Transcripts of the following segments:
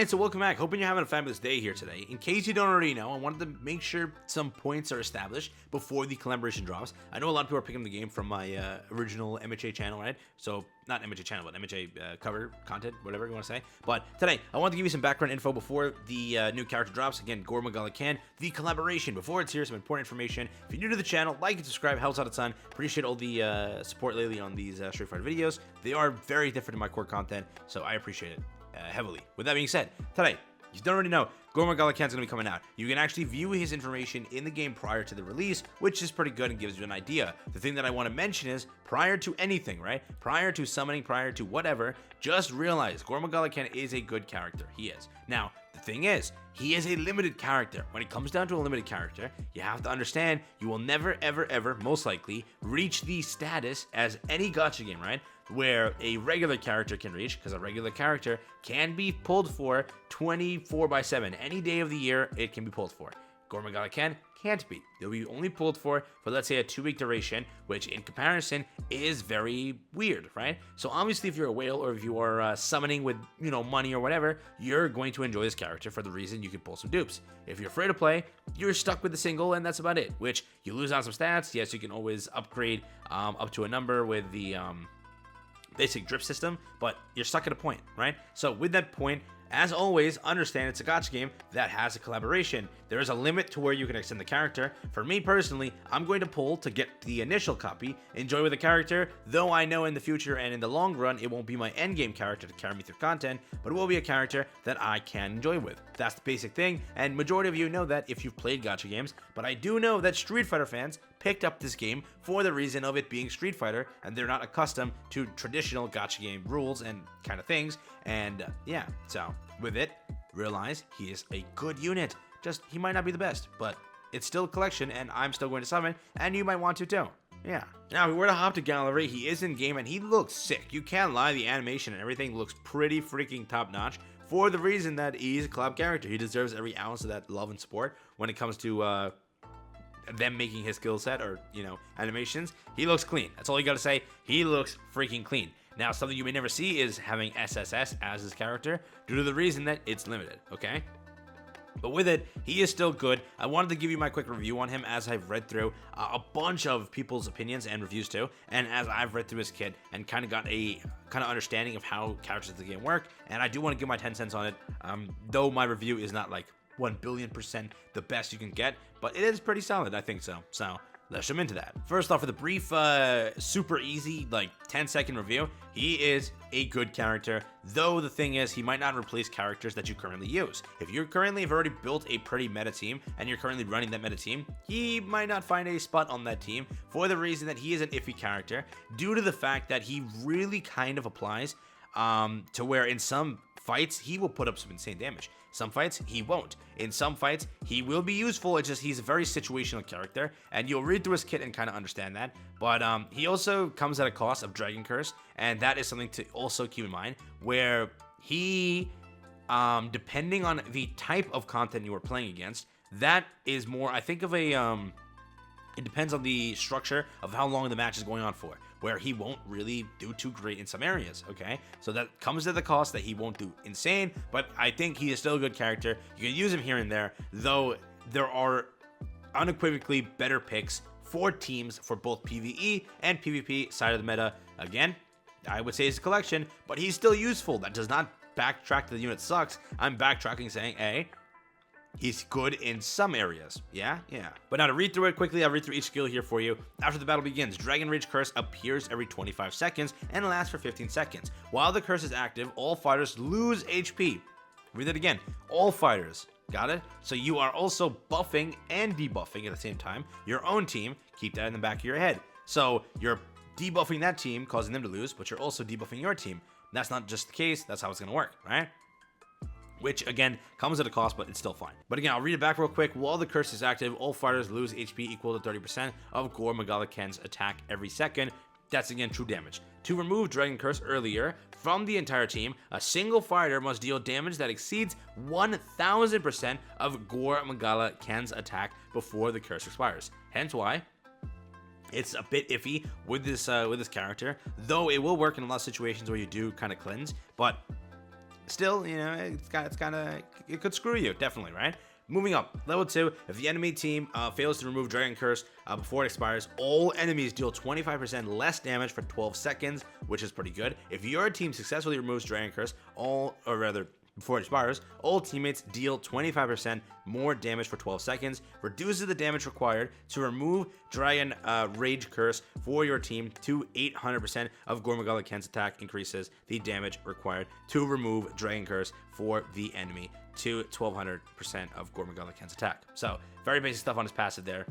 Alright, so welcome back. Hoping you're having a fabulous day here today. In case you don't already know, I wanted to make sure some points are established before the collaboration drops. I know a lot of people are picking up the game from my original MHA channel, right? So, not MHA channel, but MHA cover content, whatever you want to say. But today, I want to give you some background info before the new character drops. Again, GORE MAGALA can, the collaboration. Before it's here, some important information. If you're new to the channel, like and subscribe, helps out a ton. Appreciate all the support lately on these Street Fighter videos. They are very different to my core content, so I appreciate it. Heavily. With that being said, today, you don't already know, GORE MAGALA Can's going to be coming out. You can actually view his information in the game prior to the release, which is pretty good and gives you an idea. The thing that I want to mention is, prior to anything, right? Prior to summoning, prior to whatever, just realize GORE MAGALA Can is a good character. He is. Now, the thing is, he is a limited character. When it comes down to a limited character, you have to understand you will never, ever, ever, most likely, reach the status as any gacha game, right? Where a regular character can reach, because a regular character can be pulled for 24/7. Any day of the year, it can be pulled for. GORE MAGALA can't be. They'll be only pulled for let's say a 2-week duration, which in comparison is very weird, right? So obviously if you're a whale or if you are summoning with, money or whatever, you're going to enjoy this character for the reason you can pull some dupes. If you're free to play, you're stuck with the single and that's about it, which you lose out some stats. Yes, you can always upgrade up to a number with the basic drip system, but you're stuck at a point, right? So with that point, as always, understand it's a gacha game that has a collaboration. There is a limit to where you can extend the character. For me personally, I'm going to pull to get the initial copy, enjoy with the character, though I know in the future and in the long run, it won't be my endgame character to carry me through content, but it will be a character that I can enjoy with. That's the basic thing, and majority of you know that if you've played gacha games, but I do know that Street Fighter fans picked up this game for the reason of it being Street Fighter, and they're not accustomed to traditional gacha game rules and kind of things, and yeah, so with it, realize he is a good unit. Just, he might not be the best, but it's still a collection, and I'm still going to summon, and you might want to too. Yeah. Now, if we were to hop to gallery, he is in game, and he looks sick. You can't lie, the animation and everything looks pretty freaking top-notch, for the reason that he's a collab character. He deserves every ounce of that love and support when it comes to them making his skill set or, animations. He looks clean. That's all you gotta say. He looks freaking clean. Now, something you may never see is having SSS as his character due to the reason that it's limited, okay? But with it, he is still good. I wanted to give you my quick review on him as I've read through a bunch of people's opinions and reviews too, and as I've read through his kit and kind of got a kind of understanding of how characters in the game work, and I do want to give my 10 cents on it, though my review is not like 1,000,000,000% the best you can get, but it is pretty solid, I think so. So let's jump into that. First off, with a brief, super easy, 10-second review, he is a good character, though the thing is, he might not replace characters that you currently use. If you currently have already built a pretty meta team, and you're currently running that meta team, he might not find a spot on that team, for the reason that he is an iffy character, due to the fact that he really kind of applies to where in some fights, he will put up some insane damage. Some fights, he won't. In some fights, he will be useful, it's just he's a very situational character, and you'll read through his kit and kind of understand that. But he also comes at a cost of Dragon Curse, and that is something to also keep in mind, where he, depending on the type of content you are playing against, that is more, I think of a, it depends on the structure of how long the match is going on for, where he won't really do too great in some areas, okay? So that comes at the cost that he won't do insane, but I think he is still a good character. You can use him here and there, though there are unequivocally better picks for teams for both PvE and PvP side of the meta. Again, I would say it's a collection, but he's still useful. That does not backtrack to the unit sucks. I'm backtracking saying, hey, he's good in some areas. Yeah. But now to read through it quickly, I'll read through each skill here for you. After the battle begins, Dragon Rage Curse appears every 25 seconds and lasts for 15 seconds. While the curse is active, all fighters lose HP. Read it again. All fighters. Got it? So you are also buffing and debuffing at the same time your own team. Keep that in the back of your head. So you're debuffing that team, causing them to lose, but you're also debuffing your team. That's not just the case. That's how it's going to work, right? Which, again, comes at a cost, but it's still fine. But again, I'll read it back real quick. While the curse is active, all fighters lose HP equal to 30% of GORE MAGALA Can's attack every second. That's, again, true damage. To remove Dragon Curse earlier from the entire team, a single fighter must deal damage that exceeds 1,000% of GORE MAGALA Can's attack before the curse expires. Hence why it's a bit iffy with this character, though it will work in a lot of situations where you do kind of cleanse, but still, you know, it could screw you, definitely, right? Moving up, level 2, if the enemy team fails to remove Dragon Curse before it expires, all enemies deal 25% less damage for 12 seconds, which is pretty good. If your team successfully removes Dragon Curse, before it expires, all teammates deal 25% more damage for 12 seconds, reduces the damage required to remove Dragon Rage Curse for your team to 800% of GORE MAGALA Ken's attack, increases the damage required to remove Dragon Curse for the enemy to 1200% of GORE MAGALA Ken's attack. So, very basic stuff on his passive there.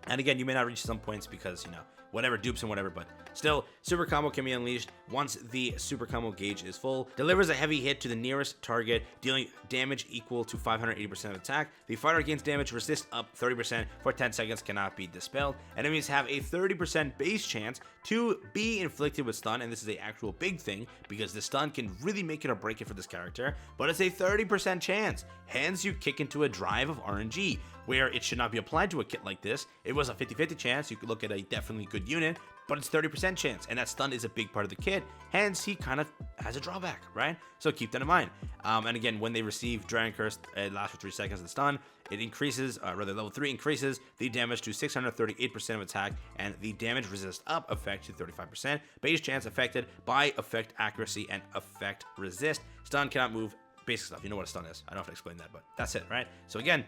And again, you may not reach some points because, you know, whatever, dupes and whatever, but still, super combo can be unleashed once the super combo gauge is full. Delivers a heavy hit to the nearest target, dealing damage equal to 580% of attack. The fighter gains damage resist up 30% for 10 seconds, cannot be dispelled. Enemies have a 30% base chance to be inflicted with stun, and this is a actual big thing because the stun can really make it or break it for this character, but it's a 30% chance. Hence, you kick into a drive of RNG, where it should not be applied to a kit like this. It was a 50-50 chance. You could look at a definitely good unit, but it's 30% chance, and that stun is a big part of the kit. Hence, he kind of has a drawback, right? So keep that in mind. And again, when they receive Dragon Curse, it lasts for 3 seconds of the stun. It increases, level 3 increases the damage to 638% of attack, and the damage resist up effect to 35%. Base chance affected by effect accuracy and effect resist. Stun cannot move. Basic stuff. You know what a stun is. I don't have to explain that, but that's it, right? So again,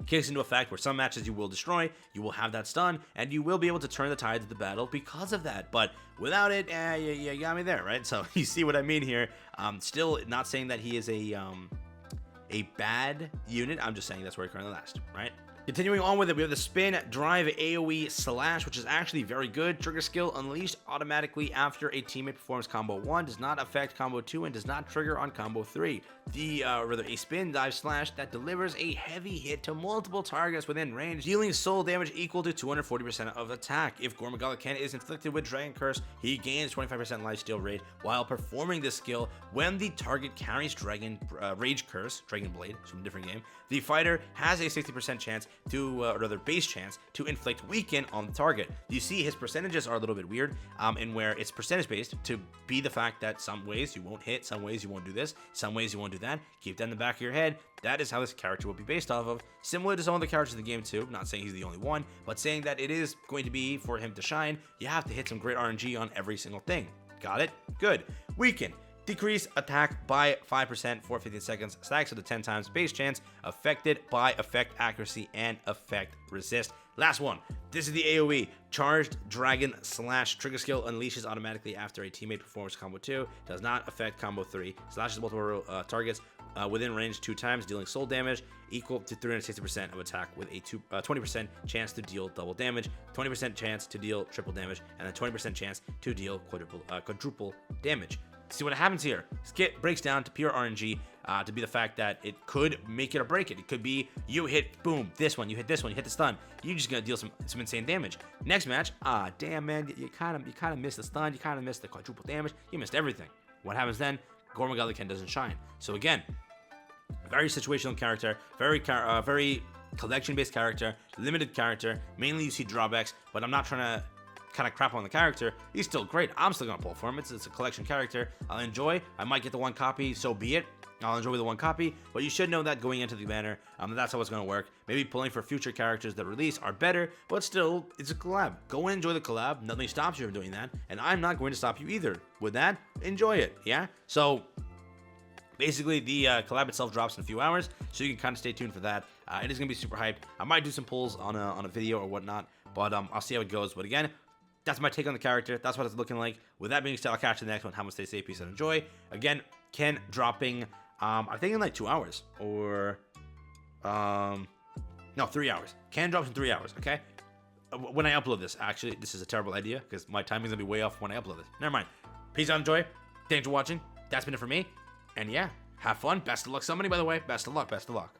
kicks into effect where some matches you will destroy, you will have that stun, and you will be able to turn the tides of the battle because of that. But without it, you got me there, right? So you see what I mean here. Still not saying that he is a bad unit. I'm just saying that's where he currently lasts, right? Continuing on with it, we have the Spin Drive AoE Slash, which is actually very good. Trigger skill unleashed automatically after a teammate performs combo 1, does not affect combo 2, and does not trigger on combo 3. A Spin Dive Slash that delivers a heavy hit to multiple targets within range, dealing soul damage equal to 240% of attack. If GORE MAGALA Ken is inflicted with Dragon Curse, he gains 25% lifesteal rate while performing this skill when the target carries Dragon Rage Curse, Dragon Blade, it's from a different game. The fighter has a 60% chance base chance to inflict weaken on the target. You see his percentages are a little bit weird, in where it's percentage based to be the fact that some ways you won't hit, some ways you won't do this, some ways you won't do that. Keep that in the back of your head. That is how this character will be based off of, similar to some of the characters in the game too. Not saying he's the only one, but saying that it is going to be, for him to shine, you have to hit some great RNG on every single thing. Got it? Good. Weaken. Decrease attack by 5% for 15 seconds, stacks to the 10 times base chance, affected by effect accuracy and effect resist. Last one. This is the AoE. Charged Dragon Slash. Trigger skill unleashes automatically after a teammate performs combo 2. Does not affect combo 3. Slashes multiple targets within range 2 times, dealing soul damage equal to 360% of attack with a 20% chance to deal double damage, 20% chance to deal triple damage, and a 20% chance to deal quadruple damage. See what happens here. Skit breaks down to pure RNG to be the fact that it could make it or break it. It could be you hit, boom, this one, you hit this one, you hit the stun. You're just gonna deal some insane damage. Next match, damn man, you kind of missed the stun, you kind of missed the quadruple damage, you missed everything. What happens then? GORE MAGALA Ken doesn't shine. So again, very situational character, very collection-based character, limited character. Mainly you see drawbacks, but I'm not trying to kind of crap on the character. He's still great. I'm still gonna pull for him. It's a collection character I'll enjoy. I might get the one copy, so be it. I'll enjoy the one copy, but you should know that going into the banner, that's how it's going to work. Maybe pulling for future characters that release are better, but still, it's a collab. Go and enjoy the collab. Nothing stops you from doing that, and I'm not going to stop you either. With that, enjoy it, yeah? So, basically, the collab itself drops in a few hours, so you can kind of stay tuned for that. It is going to be super hyped. I might do some pulls on a video or whatnot, but I'll see how it goes. But again, that's my take on the character. That's what it's looking like. With that being said, I'll catch you in the next one. Have a stay safe, peace, and enjoy. Again, Ken dropping, I think in like 2 hours. Or, no, 3 hours. Ken drops in 3 hours, okay? When I upload this. Actually, this is a terrible idea because my timing's going to be way off when I upload this. Never mind. Peace out, enjoy. Thanks for watching. That's been it for me. And yeah, have fun. Best of luck, somebody, by the way. Best of luck, best of luck.